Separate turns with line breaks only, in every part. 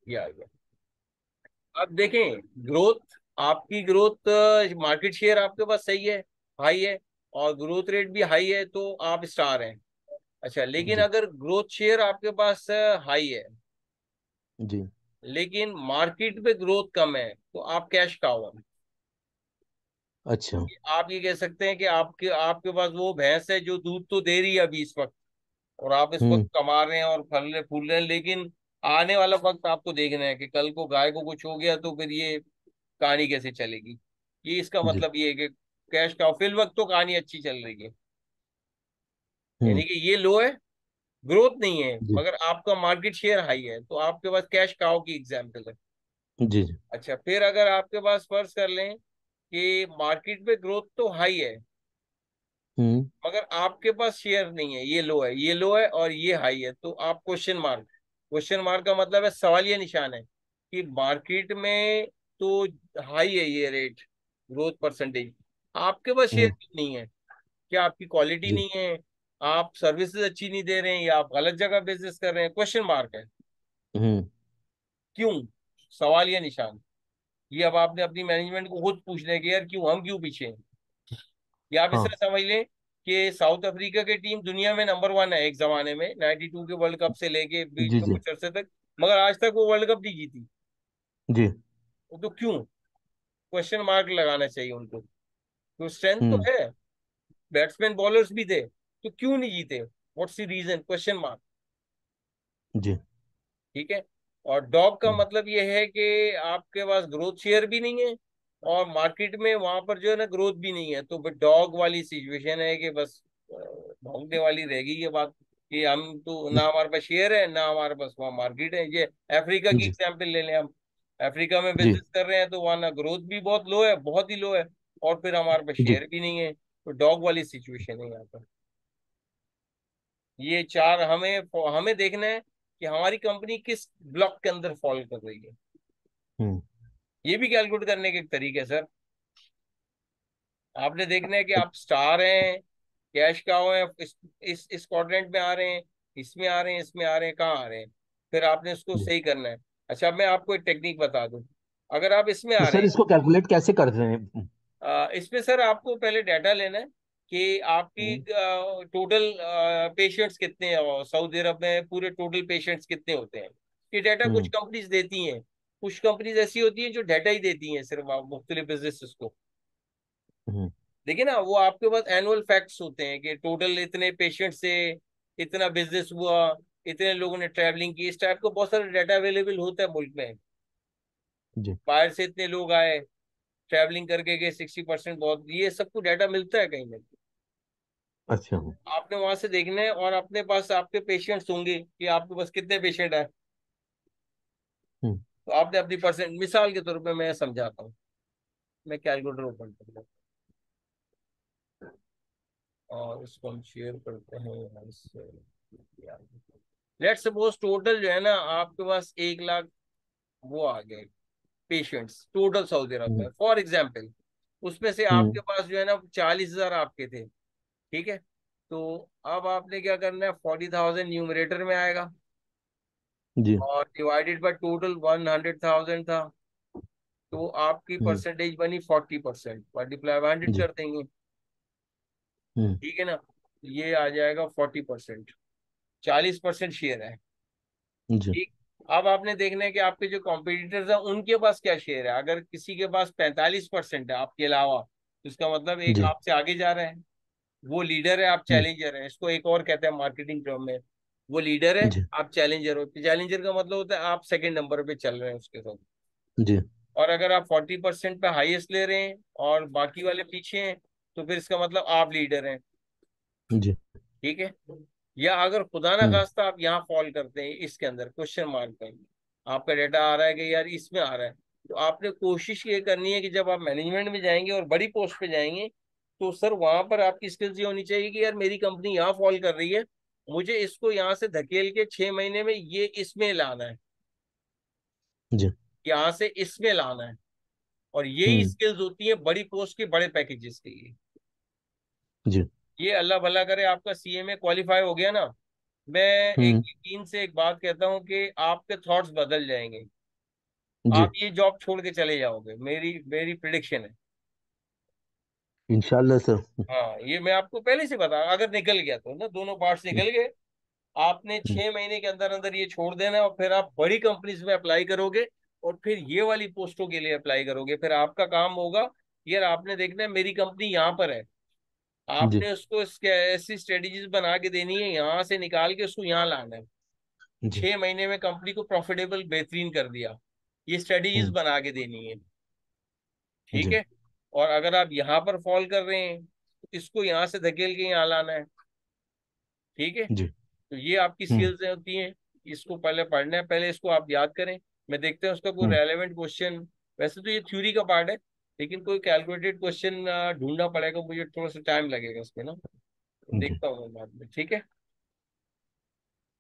ये अब देखें, ग्रोथ, आपकी ग्रोथ, मार्केट शेयर आपके पास सही है, हाई है, और ग्रोथ रेट भी हाई है, तो आप स्टार हैं। अच्छा, लेकिन
जी।
अगर ग्रोथ शेयर आपके पास हाई है,
जी।
लेकिन मार्केट पे ग्रोथ कम है, तो आप कैश काउ हैं।
अच्छा।
आप ये कह सकते हैं कि आपके आपके पास वो भैंस है जो दूध तो दे रही है अभी इस वक्त, और आप इस वक्त
हम्म।
कमा रहे हैं और फल रहे फूल रहे हैं, लेकिन आने वाला वक्त आपको देखना है कि कल को गाय को कुछ हो गया तो फिर ये कहानी कैसे चलेगी। ये इसका
जी।
मतलब ये है कि कैश काउ फिल वक्त तो कहानी अच्छी चल रही है,
हम्म।
यानी कि ये लो है, ग्रोथ नहीं है,
जी।
मगर आपका मार्केट शेयर हाई है, तो आपके पास कैश काउ की एग्जाम्पल है।
जी। जी।
अच्छा, फिर अगर आपके पास फर्ज कर लें कि मार्केट में ग्रोथ तो हाई है,
हम्म।
मगर आपके पास शेयर नहीं है, ये लो है, ये लो है और ये हाई है, तो आप क्वेश्चन मार्क, क्वेश्चन मार्क का मतलब है सवालिया निशान है कि मार्केट में तो हाई है ये रेट, ग्रोथ परसेंटेज, आपके पास शेयर
हम्म।
क्यों नहीं है? क्या आपकी क्वालिटी
जी।
नहीं है, आप सर्विसेज अच्छी नहीं दे रहे हैं, या आप गलत जगह बिजनेस कर रहे हैं? क्वेश्चन मार्क है।
हम्म।
क्यों? सवालिया निशान। ये अब आपने अपनी मैनेजमेंट को खुद पूछना है कि यार क्यों, हम क्यों पीछे हैं। या आप इस तरह
हाँ।
समझ लें कि साउथ अफ्रीका की टीम दुनिया में नंबर वन है एक जमाने में, 92 के वर्ल्ड कप से लेके बीच
जी।
में
जी।
कुछ अरसे तक, मगर आज तक वो वर्ल्ड कप नहीं जीती।
जी।
वो तो क्यों? क्वेश्चन मार्क लगाना चाहिए उनको। तो स्ट्रेंथ तो
हम्म।
है, बैट्समैन बॉलर्स भी थे, तो क्यों नहीं जीते? What's the reason? Question mark.
जी।
ठीक है। और डॉग का
हम्म।
मतलब यह है कि आपके पास ग्रोथ शेयर भी नहीं है, और मार्केट में वहां पर जो है ना ग्रोथ भी नहीं है, तो डॉग वाली सिचुएशन है कि बस भौंकने वाली रहेगी ये बात, कि हम तो ना हमारे पास शेयर है ना हमारे पास वहाँ मार्केट है। ये अफ्रीका की
जी।
एग्जाम्पल ले लें हम, अफ्रीका में
जी।
बिजनेस कर रहे हैं तो वहाँ ना ग्रोथ भी बहुत लो है, बहुत ही लो है, और फिर हमारे पास
जी।
शेयर भी नहीं है, तो डॉग वाली सिचुएशन है यहाँ पर। ये चार हमें हमें देखना है कि हमारी कंपनी किस ब्लॉक के अंदर फॉल कर रही है।
हम्म।
ये भी कैलकुलेट करने के एक तरीके है सर। आपने देखना है कि आप स्टार हैं, कैश काउ हैं, इस क्वाड्रेंट में आ रहे हैं, इसमें आ रहे हैं, इसमें आ रहे हैं, कहाँ आ रहे हैं, फिर आपने इसको
जी।
सही करना है। अच्छा, अब मैं आपको एक टेक्निक बता दूं। अगर आप इसमें
तो
आ रहे
सर
हैं,
इसको कैलकुलेट कैसे कर रहे हैं?
इसमें सर आपको पहले डाटा लेना है कि आपकी
हम्म।
टोटल पेशेंट्स कितने हैं सऊदी अरब में, पूरे टोटल पेशेंट्स कितने होते हैं। ये डाटा कुछ
हम्म।
कंपनीज देती हैं, कुछ कंपनीज ऐसी होती हैं जो डाटा ही देती हैं सिर्फ मुख्तलिफ बिजनेस को।
हम्म।
देखिए ना, वो आपके पास एनुअल फैक्ट्स होते हैं कि टोटल इतने पेशेंट से इतना बिजनेस हुआ, इतने लोगों ने ट्रैवलिंग की, इस टाइप का बहुत सारा डाटा अवेलेबल होता है मुल्क में।
जी।
बाहर से इतने लोग आए, ट्रैवलिंग करके गए 60%, बहुत, ये सबको डाटा मिलता है कहीं ना कहीं।
अच्छा।
आपने वहां से देखना है, और अपने पास आपके पेशेंट्स होंगे कि आपके पास कितने पेशेंट है,
हम्म।
तो आपने अपनी परसेंट, मिसाल के तौर पे मैं समझाता हूँ। मैं कैलकुलेटर ओपन कर लूँ और इसको हम शेयर करते हैं यहाँ से। लेट्स सपोज टोटल जो है ना आपके पास 1 लाख वो आ गए पेशेंट्स टोटल सऊदी अरब
हम्म।
में, फॉर एग्जाम्पल। उसमें से आपके
हम्म।
पास जो है ना 40,000 आपके थे। ठीक है। तो अब आपने क्या करना है, 40,000 न्यूमरेटर में आएगा,
जी।
और डिवाइडेड बाय टोटल 100,000 था, तो आपकी
हम्म।
परसेंटेज बनी 40%, मल्टीप्लाई 100
जी।
कर देंगे।
हम्म।
ठीक है ना, ये आ जाएगा 40%, 40% शेयर है।
जी।
ठीक। अब आपने देखना है कि आपके जो कॉम्पिटिटर्स हैं उनके पास क्या शेयर है। अगर किसी के पास 45% है आपके अलावा, तो इसका मतलब एक
जी।
आपसे आगे जा रहा है, वो लीडर है, आप
हम्म।
चैलेंजर है, इसको एक और कहते हैं मार्केटिंग टर्म में। वो लीडर है,
जी।
आप चैलेंजर हो, चैलेंजर का मतलब होता है आप सेकंड नंबर पे चल रहे हैं उसके साथ।
जी।
और अगर आप 40% पे हाईएस्ट ले रहे हैं और बाकी वाले पीछे हैं, तो फिर इसका मतलब आप लीडर हैं।
जी।
ठीक है। या अगर खुदा ना
हम्म।
खास्ता आप यहाँ फॉल करते हैं इसके अंदर क्वेश्चन मार्क में, आपका डेटा आ रहा है कि यार इसमें आ रहा है, तो आपने कोशिश ये करनी है कि जब आप मैनेजमेंट में जाएंगे और बड़ी पोस्ट पे जाएंगे, तो सर वहां पर आपकी स्किल्स ये होनी चाहिए कि यार मेरी कंपनी यहाँ फॉल कर रही है, मुझे इसको यहाँ से धकेल के 6 महीने में ये इसमें लाना है,
जी।
यहाँ से इसमें लाना है। और यही
हम्म।
स्किल्स होती है बड़ी पोस्ट के बड़े पैकेजेस के लिए।
जी।
ये अल्लाह भला करे आपका सीए में क्वालिफाई हो गया ना, मैं एक
हम्म।
यकीन से एक बात कहता हूँ कि आपके थॉट्स बदल जाएंगे। आप
जी।
ये जॉब छोड़ के चले जाओगे, मेरी मेरी प्रिडिक्शन है।
इंशाल्लाह सर।
हाँ, ये मैं आपको पहले से बता, अगर निकल गया तो ना, दोनों पार्ट्स निकल गए, आपने
हम्म।
6 महीने के अंदर अंदर ये छोड़ देना है, और फिर आप बड़ी कंपनीज में अप्लाई करोगे, और फिर ये वाली पोस्टों के लिए अप्लाई करोगे। फिर आपका काम होगा, यार आपने देखना है मेरी कंपनी यहाँ पर है,
जी।
आपने उसको ऐसी स्ट्रेटेजीज बना के देनी है, यहाँ से निकाल के उसको यहाँ लाना है।
जी।
6 महीने में कंपनी को प्रॉफिटेबल बेहतरीन कर दिया, ये स्ट्रेटेजीज
हम्म।
बना के देनी है। ठीक
जी।
है। और अगर आप यहाँ पर फॉल कर रहे हैं, तो इसको यहाँ से धकेल के यहाँ लाना है। ठीक है।
जी।
तो ये आपकी
हम्म।
स्किल्स होती हैं। इसको पहले पढ़ना है, पहले इसको आप याद करें। मैं देखते हैं उसका कोई
हम्म।
Relevant question. वैसे तो ये थ्योरी का पार्ट है, लेकिन कोई कैलकुलेटेड क्वेश्चन ढूंढना पड़ेगा, मुझे थोड़ा सा टाइम लगेगा इसमें ना। तो
जी।
देखता हूँ मैं बाद में, ठीक है।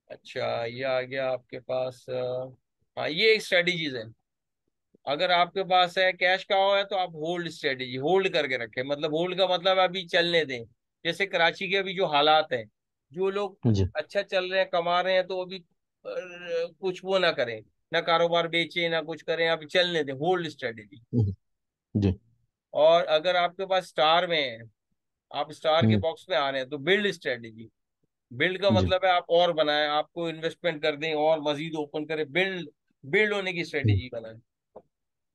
अच्छा, ये आ गया आपके पास। हाँ, ये एक स्ट्रेटेजीज है। अगर आपके पास है कैश का हो है, तो आप होल्ड स्ट्रेटेजी होल्ड करके रखें। मतलब होल्ड का मतलब अभी चलने दें। जैसे कराची के अभी जो हालात हैं, जो लोग
जी।
अच्छा चल रहे हैं, कमा रहे हैं, तो अभी कुछ वो ना करें, ना कारोबार बेचे, ना कुछ करें, अभी चलने दें, होल्ड स्ट्रेटेजी।
हम्म। जी।
और अगर आपके पास स्टार में है, आप स्टार के
हम्म।
बॉक्स में आ रहे हैं, तो बिल्ड स्ट्रेटेजी। बिल्ड का
जी।
मतलब है आप और बनाएं, आपको इन्वेस्टमेंट कर दें और मजीद ओपन करें, बिल्ड बिल्ड होने की
हम्म।
स्ट्रेटेजी बनाएं।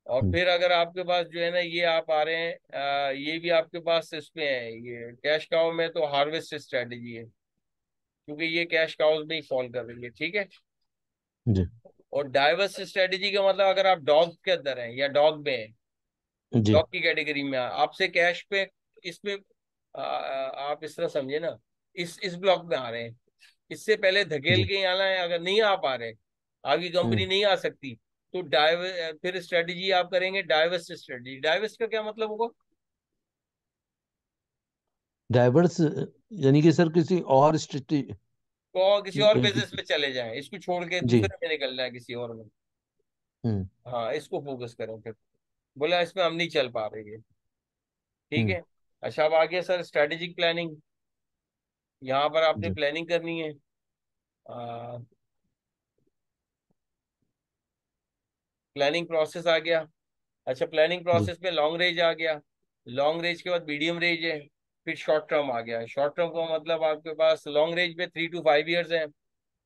और
हम्म।
फिर अगर आपके पास जो है ना, ये आप आ रहे हैं, ये भी आपके पास इसमें है, ये कैश काउ में, तो हार्वेस्ट स्ट्रेटेजी है, क्योंकि ये कैश काउज में ही फॉल कर रही है। ठीक है।
जी।
और डाइवर्स स्ट्रेटेजी का मतलब, अगर आप डॉग के अंदर हैं या डॉग में हैं,
जी।
डॉग की कैटेगरी में आपसे कैश पे, इसमें आप इस तरह समझे ना, इस ब्लॉक में आ रहे हैं, इससे पहले धकेल
जी।
के ही आना है। अगर नहीं आ पा रहे, आपकी कंपनी
हम्म।
नहीं आ सकती, तो फिर स्ट्रेटेजी आप करेंगे डाइवर्स स्ट्रेटेजी। डाइवर्स का क्या मतलब होगा?
डाइवर्स यानी कि सर किसी और स्थिति।
तो किसी और बिजनेस
किसी।
में चले जाएं, इसको छोड़ के
जी।
दूसरे में निकल जाए किसी और में।
हम्म।
हाँ, इसको फोकस करें फिर। बोला इसमें हम नहीं चल पा रही है। ठीक
हम्म।
है। अच्छा, अब आ गया सर स्ट्रेटेजिक प्लानिंग। यहाँ पर आपने
जी।
प्लानिंग करनी है। प्लानिंग प्रोसेस आ गया। अच्छा, प्लानिंग
जी।
प्रोसेस में लॉन्ग रेंज आ गया, लॉन्ग रेंज के बाद मीडियम रेंज है, फिर शॉर्ट टर्म आ गया। शॉर्ट टर्म का मतलब आपके पास लॉन्ग रेंज में 3 to 5 years है,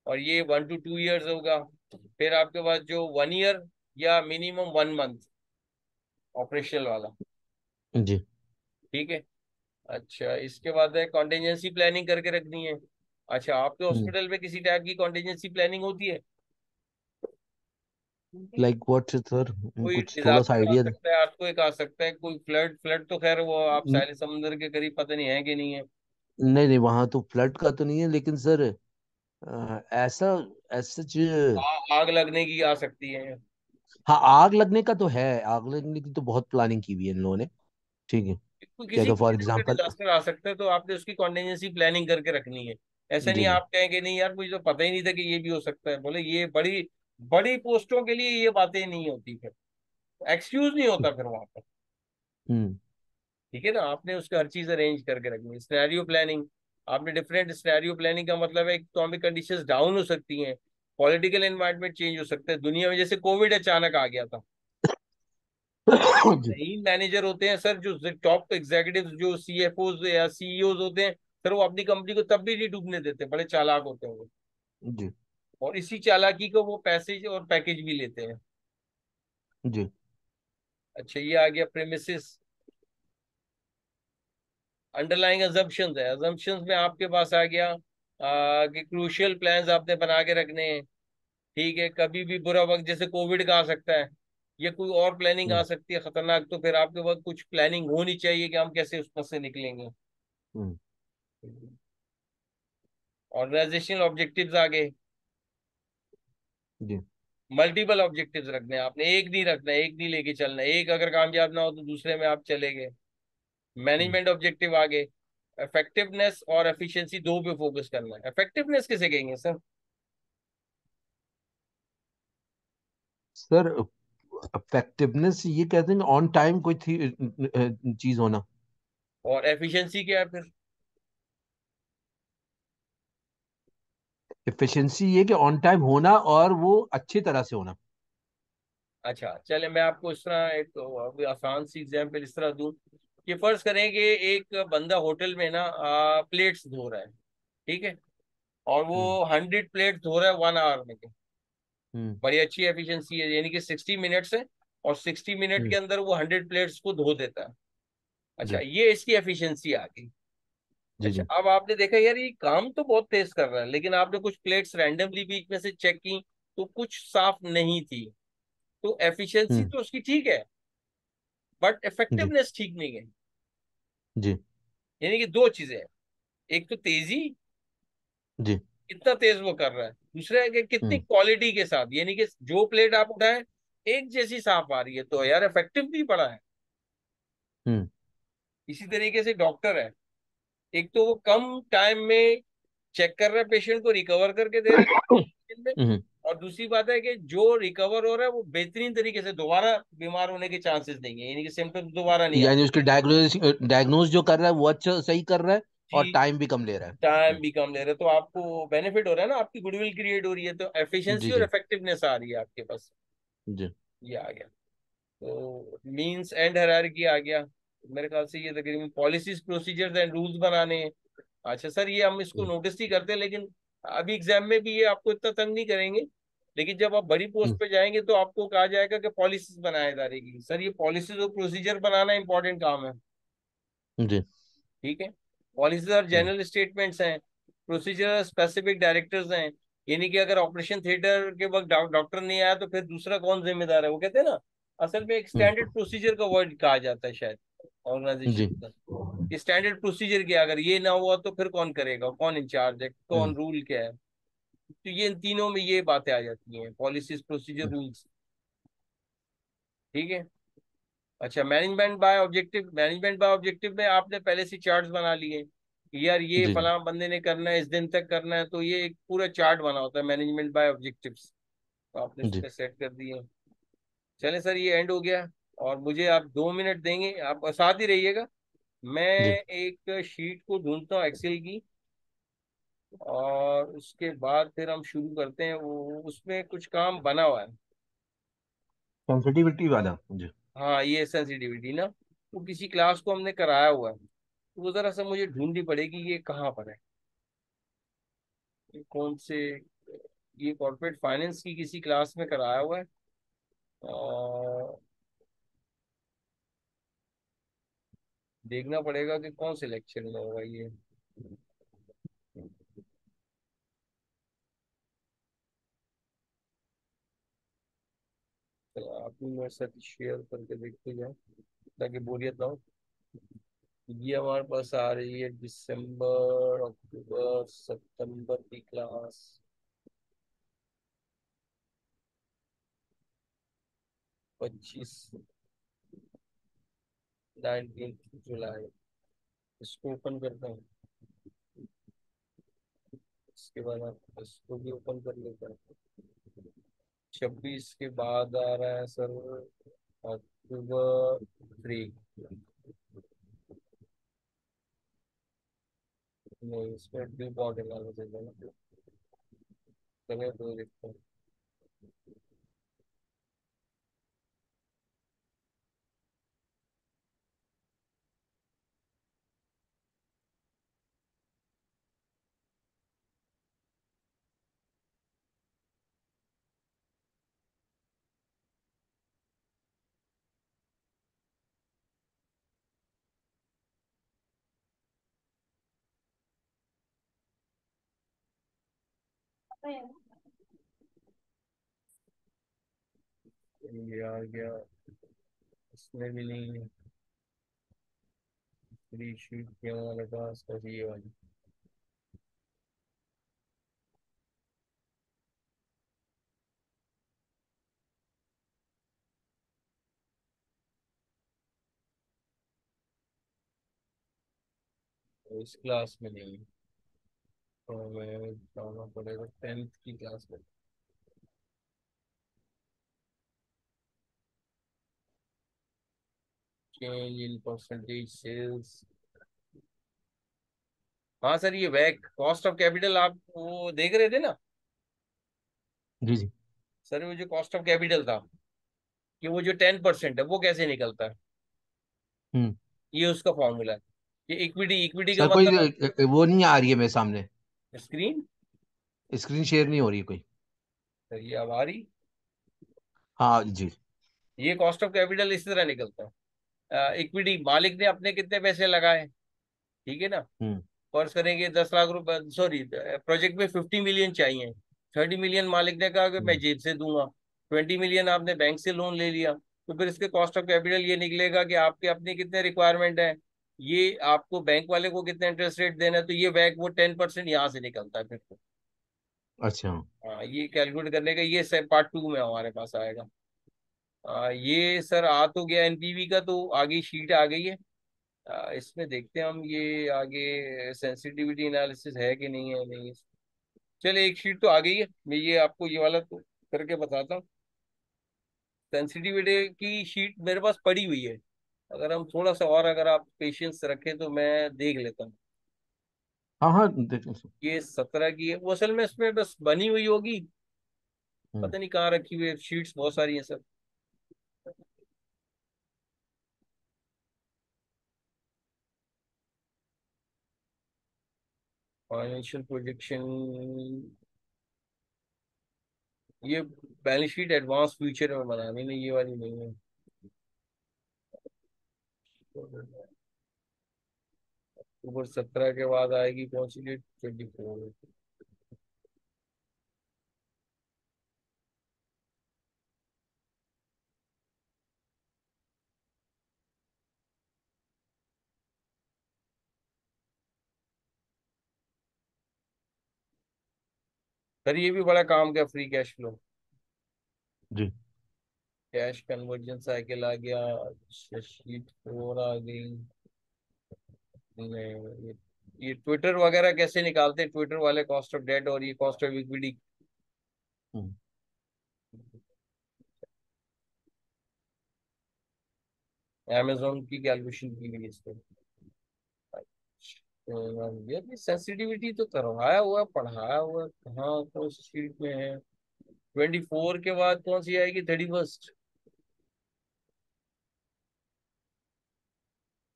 और ये 1 to 2 years होगा। फिर आपके पास जो 1 year या मिनिमम 1 month ऑपरेशनल वाला।
जी।
ठीक है। अच्छा, इसके बाद है कॉन्टीजेंसी प्लानिंग करके रखनी है। अच्छा, आपके
हम्म।
हॉस्पिटल में किसी टाइप की कॉन्टीजेंसी प्लानिंग होती है?
Like what sir?
कोई
कुछ थोड़ा सा
डिजास्टर आ
आइडिया।
सकता है, अर्थक्वेक आ सकता है, कोई फ्लड। फ्लड तो खैर वो आप
नहीं
सारे समुद्र के करीब पता नहीं है कि नहीं है।
नहीं, वहां तो फ्लड का तो नहीं है, लेकिन सर ऐसा ऐसा
आग लगने की आ सकती है।
हाँ, आग लगने का तो है। आग लगने की तो बहुत प्लानिंग की हुई है इन लोगों ने। ठीक है।
कोई
क्या
किसी
क्या फॉर
किसी तरह का
एग्जांपल।
डिजास्टर आ सकता है, तो आपने उसकी कॉन्टीजेंसी प्लानिंग करके रखनी है। ऐसा नहीं
जी। जी।
आप कहेंगे नहीं यार, मुझे तो पता ही नहीं था कि ये भी हो सकता है। बोले ये बड़ी बड़ी पोस्टों के लिए ये बातें नहीं होती, फिर एक्सक्यूज नहीं होता फिर वहां पर।
हम्म।
ठीक है ना, आपने उसका हर चीज अरेंज करके रखनी है। सिनेरियो प्लानिंग, आपने डिफरेंट सिनेरियो प्लानिंग का मतलब है इकोनॉमिक कंडीशंस डाउन हो सकती हैं, पॉलिटिकल एनवायरनमेंट चेंज हो सकता है दुनिया में, जैसे कोविड अचानक आ गया था।
जी।
यही मैनेजर होते हैं सर, जो टॉप एग्जीक्यूटिव, जो सीएफओ या सीईओ होते हैं सर, वो अपनी कंपनी को तब भी नहीं डूबने देते, बड़े चालाक होते हैं वो।
जी।
और इसी चालाकी को वो पैसे और पैकेज भी लेते हैं।
जी।
अच्छा, ये आ गया प्रेमिसिस। अंडरलाइंग अजम्पशंस है, अजम्पशंस में आपके पास आ गया कि क्रूशियल प्लान्स आपने बना के रखने हैं। ठीक है, कभी भी बुरा वक्त जैसे कोविड का आ सकता है, या कोई और प्लानिंग आ
हम्म।
सकती है खतरनाक, तो फिर आपके पास कुछ प्लानिंग होनी चाहिए कि हम कैसे उसमें से निकलेंगे।
हम्म।
ऑर्गेनाइजेशनल ऑब्जेक्टिव्स आ गए।
जी।
मल्टीपल ऑब्जेक्टिव्स रखने हैं आपने, एक नहीं रखना है, एक नहीं लेके चलना है। एक अगर कामयाब ना हो तो दूसरे में आप चले गए।
हम्म।
मैनेजमेंट ऑब्जेक्टिव आ गए। इफेक्टिवनेस और एफिशिएंसी दो पे फोकस करना है। इफेक्टिवनेस किसे कहेंगे सर?
सर इफेक्टिवनेस ये कहते हैं ऑन टाइम कोई थी चीज होना।
और एफिशिएंसी क्या है फिर?
एफिशिएंसी ये कि ऑन टाइम होना और वो अच्छी तरह से होना।
अच्छा चले, मैं आपको इस तरह एक अभी आसान सी एग्जाम्पल इस तरह दूं कि फर्ज करें कि एक बंदा होटल में ना प्लेट्स धो रहा है, ठीक है, और वो
हम्म
100 प्लेट्स धो रहा है 1 आवर में।
हम्म
बड़ी अच्छी एफिशिएंसी है, यानी कि 60 मिनट्स है, और 60 मिनट के
हम्म
अंदर वो 100 प्लेट्स को धो देता है। अच्छा,
जी
ये इसकी एफिशिएंसी आ गई।
जी
अच्छा,
जी
अब आपने देखा यार ये काम तो बहुत तेज कर रहा है, लेकिन आपने कुछ प्लेट्स रैंडमली बीच में से चेक की तो कुछ साफ नहीं थी, तो एफिशिएंसी
हम्म
तो उसकी ठीक है, बट
जी
इफेक्टिवनेस ठीक नहीं है।
जी
यानी कि दो चीजें हैं, एक तो तेजी,
जी
कितना तेज वो कर रहा है, दूसरा है कि कितनी
हम्म
क्वालिटी के साथ, यानी कि जो प्लेट आप उठाएं एक जैसी साफ आ रही है, तो यार इफेक्टिव भी पड़ा है।
हम्म
इसी तरीके से डॉक्टर है, एक तो वो कम टाइम में चेक कर रहा है पेशेंट को, रिकवर करके दे रहा है में,
हम्म
और दूसरी बात है कि जो रिकवर हो रहा है वो बेहतरीन तरीके से, दोबारा बीमार होने के चांसेस नहीं है, यानी कि सिम्टम्स दोबारा नहीं
यानी
आते।
उसकी डायग्नोज जो कर रहा है वो अच्छा सही कर रहा है और
जी,
टाइम भी कम ले रहा है।
टाइम भी कम ले रहे, तो आपको बेनिफिट हो रहा है ना, आपकी गुडविल क्रिएट हो रही है, तो
जी
एफिशिएंसी और
जी
इफेक्टिवनेस आ रही है आपके पास।
जी
ये आ गया, तो मींस एंड हायरार्की आ गया। मेरे ख्याल से ये तकरीबन पॉलिसीज प्रोसीजर्स एंड रूल्स बनाने हैं। अच्छा सर, ये हम इसको
हम्म
नोटिस ही करते हैं, लेकिन अभी एग्जाम में भी ये आपको इतना तंग नहीं करेंगे, लेकिन जब आप बड़ी पोस्ट
हम्म,
पे जाएंगे तो आपको कहा जाएगा कि पॉलिसीज बनाए जा रही सर, ये पॉलिसीज और प्रोसीजर बनाना इंपॉर्टेंट काम है।
जी
ठीक है, पॉलिसीज और
हम्म
जनरल स्टेटमेंट्स हैं, प्रोसीजर स्पेसिफिक डायरेक्टर्स हैं, यानी कि अगर ऑपरेशन थिएटर के वक्त डॉक्टर नहीं आया तो फिर दूसरा कौन जिम्मेदार है, वो कहते हैं ना, असल में एक स्टैंडर्ड
हम्म
प्रोसीजर का वर्ड कहा जाता है शायद
जी
ऑर्गेनाइजेशन का। स्टैंडर्ड प्रोसीजर क्या, अगर ये ना हुआ तो फिर कौन करेगा, कौन इंचार्ज है, कौन
हम्म
रूल क्या है, तो ये इन तीनों में ये बातें आ जाती हैं, पॉलिसीज प्रोसीजर
हम्म
रूल्स। ठीक है। अच्छा, मैनेजमेंट बाय ऑब्जेक्टिव में आपने पहले से चार्ट्स बना लिए कि यार ये
जी जी
फलां बंदे ने करना है, इस दिन तक करना है, तो ये एक पूरा चार्ट बना होता है मैनेजमेंट बाय ऑब्जेक्टिव्स, तो आपने
जी
उसमें सेट कर दिए। चले सर, ये एंड हो गया, और मुझे आप 2 मिनट देंगे, आप साथ ही रहिएगा। मैं
जी
एक शीट को ढूंढता हूँ एक्सेल की, और उसके बाद फिर हम शुरू करते हैं, वो उसमें कुछ काम बना हुआ है।
सेंसिटिविटी वाला जी
हाँ, ये सेंसिटिविटी ना, वो किसी क्लास को हमने कराया हुआ है, तो वो जरा सा मुझे ढूंढनी पड़ेगी ये कहाँ पर है, ये कौन से, ये कॉर्पोरेट फाइनेंस की किसी क्लास में कराया हुआ है, और देखना पड़ेगा कि कौन से लेक्चर में होगा ये। तो आप भी मेरे साथ शेयर करके देखते जाए ताकि बोरियत ना हो। ये हमारे पास आ रही है दिसंबर अक्टूबर सितंबर की क्लास, 25 19 जुलाई। इसको ओपन करता हूँ, इसके बाद आप इसको भी ओपन कर लेते हैं। 26 के बाद आ रहा है सर अक्टूबर 3। नहीं, इसमें ड्यू पॉइंट एनालिसिस है ना, चलिए तो देखते हैं। ये आ गया, इसमें भी नहीं है, फ्री शीट के हमारे पास बस ये वाली। तो इस क्लास में नहीं है, तो हमें जाना पड़ेगा 10th की क्लास में। चेंज इन परसेंटेज सेल्स, हाँ सर, ये वैक कॉस्ट ऑफ कैपिटल आप वो देख रहे थे ना।
जी जी।
सर वो जो कॉस्ट ऑफ कैपिटल था, कि वो जो 10% है वो कैसे निकलता है,
हम्म।
ये उसका फॉर्मूला है। ये इक्विटी, इक्विटी का
सर कोई
मतलब
वो नहीं आ रही है मेरे सामने।
स्क्रीन।
स्क्रीन शेयर नहीं हो रही है कोई।
सर ये अब आ रही।
हाँ जी।
ये कॉस्ट ऑफ कैपिटल इस तरह निकलता है। इक्विटी मालिक ने अपने कितने पैसे लगाए, ठीक है ना।
हम्म।
फर्ज करेंगे 10 लाख रुपए, सॉरी प्रोजेक्ट में 50 मिलियन चाहिए। 30 मिलियन मालिक ने कहा कि मैं
हम्म।
जेब से दूंगा। 20 मिलियन आपने बैंक से लोन ले लिया, तो फिर इसके कॉस्ट ऑफ कैपिटल ये निकलेगा कि आपके अपनी कितने रिक्वायरमेंट है, ये आपको बैंक वाले को कितना इंटरेस्ट रेट देना है, तो ये बैक वो 10% यहाँ से निकलता है फिर तो।
अच्छा।
हाँ, ये कैलकुलेट करने का ये सब पार्ट 2 में हमारे पास आएगा। ये सर आ तो गया एनपीवी का, तो आगे शीट आ गई है। इसमें देखते हैं हम ये आगे सेंसिटिविटी एनालिसिस है कि नहीं है, नहीं। चलिए एक शीट तो आ गई है, मैं ये आपको ये वाला तो करके बताता हूँ। सेंसिटिविटी की शीट मेरे पास पड़ी हुई है, अगर हम थोड़ा सा और अगर आप पेशेंस रखें तो मैं देख लेता हूँ।
हाँ हाँ देखिए सर।
ये 17 की है, वो असल में इसमें बस बनी हुई होगी,
हम्म।
पता नहीं कहाँ रखी हुई है, शीट्स बहुत सारी हैं सर। फाइनेंशियल प्रोजेक्शन, ये बैलेंस शीट एडवांस फ्यूचर में बनानी, नहीं ये वाली नहीं है। ऊपर 17 के बाद आएगी कौन सी डेट, 24। सर ये भी बड़ा काम का फ्री कैश फ्लो,
जी।
कैश कन्वर्जन साइकिल आ गया, शीट 4 आ गई। नहीं, ये ट्विटर वगैरह कैसे निकालते हैं, ट्विटर वाले कॉस्ट ऑफ डेट और ये cost of equity.
Hmm.
Amazon की कैलकुलेशन की हुई इस पे। ये भी सेंसिटिविटी तो करवाया हुआ पढ़ाया हुआ, कहाँ कौन सी शीट में है। 24 के बाद कौन सी आएगी, 31,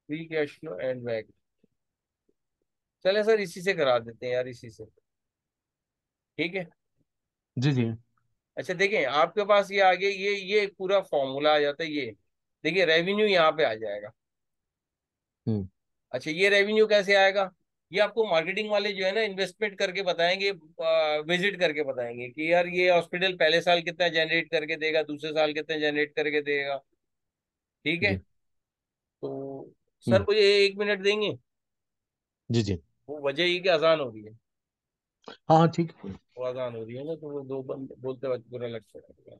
free cash flow and back. चले सर इसी से करा देते हैं यार, इसी से, ठीक है।
जी जी।
अच्छा देखें, आपके पास ये आगे ये पूरा फॉर्मूला आ जाता है ये। देखिए रेवेन्यू यहाँ पे आ जाएगा।
हम्म।
अच्छा ये रेवेन्यू कैसे आएगा, ये आपको मार्केटिंग वाले जो है ना इन्वेस्टमेंट करके बताएंगे, विजिट करके बताएंगे कि यार ये हॉस्पिटल पहले साल कितना जनरेट करके देगा, दूसरे साल कितना जनरेट करके देगा, ठीक है।
जी।
तो सर
हम्म।
मुझे 1 मिनट देंगे,
जी जी।
वो वजह ही कि अजान हो रही है।
हाँ हाँ ठीक है।
वो अजान हो रही है ना, तो वो दो बंद बोलते वक्त बुरा लगता है।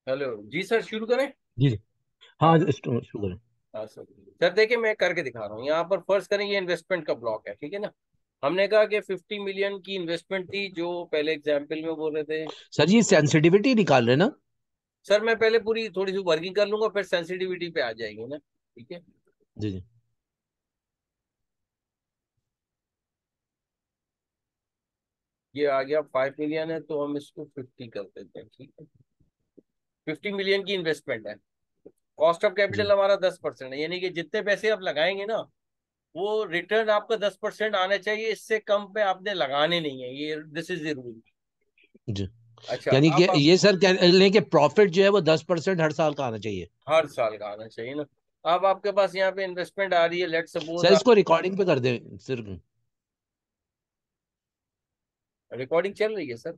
हेलो जी सर, शुरू करें।
जी जी। हाँ,
हाँ
शुगर।
हाँ सर। सर देखिए, मैं करके दिखा रहा हूँ। यहाँ पर फर्स्ट करेंगे, इन्वेस्टमेंट का ब्लॉक है, ठीक है ना। हमने कहा कि 50 मिलियन की इन्वेस्टमेंट थी, जो पहले एग्जाम्पल में बोल रहे थे।
सर ये सेंसिटिविटी निकाल रहे हैं ना?
सर मैं पहले पूरी थोड़ी सी वर्किंग कर लूंगा, फिर सेंसिटिविटी पे आ जाएंगे ना, ठीक है।
जी जी।
ये आ गया 5 मिलियन है, तो हम इसको 50 कर देते हैं, ठीक है। 50 मिलियन की इन्वेस्टमेंट है। कॉस्ट ऑफ कैपिटल
जी
हमारा 10% है, यानी कि जितने पैसे आप लगाएंगे ना, वो रिटर्न आपका 10% आना चाहिए। इससे कम पे आपने लगाने नहीं है, ये दिस इज द रूल।
जी।
अच्छा,
यानी कि
अब आप
ये सर कह रहे हैं कि प्रॉफिट जो है वो 10% हर साल का आना चाहिए।
हर साल का आना चाहिए ना। अब आपके पास यहाँ पे इन्वेस्टमेंट आ रही है, लेट सपोज
सर
आप।
इसको रिकॉर्डिंग पे कर दे सर।
रिकॉर्डिंग चल रही है सर।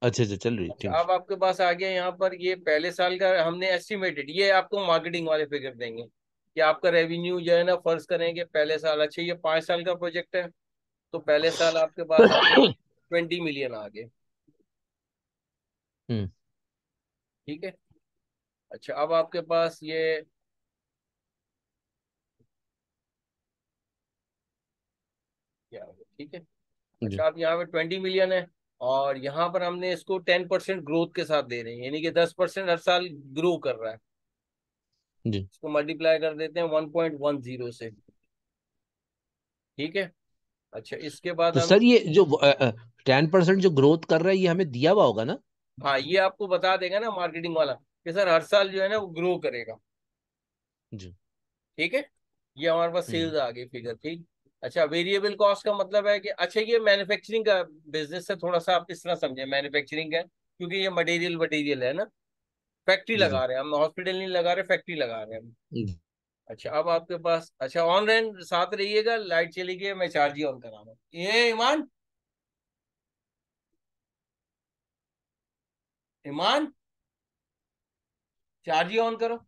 अच्छा अच्छा, चल रही,
अच्छा,
ठीक।
अब आपके पास आ गया यहाँ पर ये पहले साल का हमने एस्टिमेटेड, ये आपको मार्केटिंग वाले फिगर देंगे कि आपका रेवेन्यू जो है ना, फर्ज करेंगे पहले साल। अच्छा, ये 5 साल का प्रोजेक्ट है, तो पहले साल आपके पास आ गए 20 मिलियन आ गए,
हम्म।
ठीक है। अच्छा, अब आपके पास ये क्या हो गया, ठीक है।
जी
अच्छा, अब यहाँ पे 20 मिलियन है, और यहाँ पर हमने इसको 10% ग्रोथ के साथ दे रहे हैं, यानी कि 10% हर साल ग्रो कर रहा है।
जी।
इसको मल्टीप्लाई कर देते हैं 1.10 से, ठीक है। अच्छा, इसके बाद
तो
हम।
सर ये जो 10% जो ग्रोथ कर रहा है ये हमें दिया हुआ होगा ना?
हाँ, ये आपको बता देगा ना मार्केटिंग वाला कि सर हर साल जो है ना वो ग्रो करेगा,
जी।
ठीक है। ये हमारे पास
हम्म।
सेल्स आ गई फिगर, ठीक। अच्छा, वेरिएबल कॉस्ट का मतलब है कि अच्छा, ये मैन्युफैक्चरिंग का बिजनेस है, थोड़ा सा आप इस तरह समझे, मैन्युफैक्चरिंग है, क्योंकि ये मटेरियल मटेरियल है ना। फैक्ट्री
जी जी।
लगा रहे हैं हम, हॉस्पिटल नहीं लगा रहे, फैक्ट्री लगा रहे हैं हम।
जी।
अच्छा, अब आपके पास, अच्छा ऑन रैन साथ रहिएगा, लाइट चली गई, मैं चार्ज ही ऑन करा रहा हूँ। ये ईमान, ईमान, चार्ज ही ऑन करो।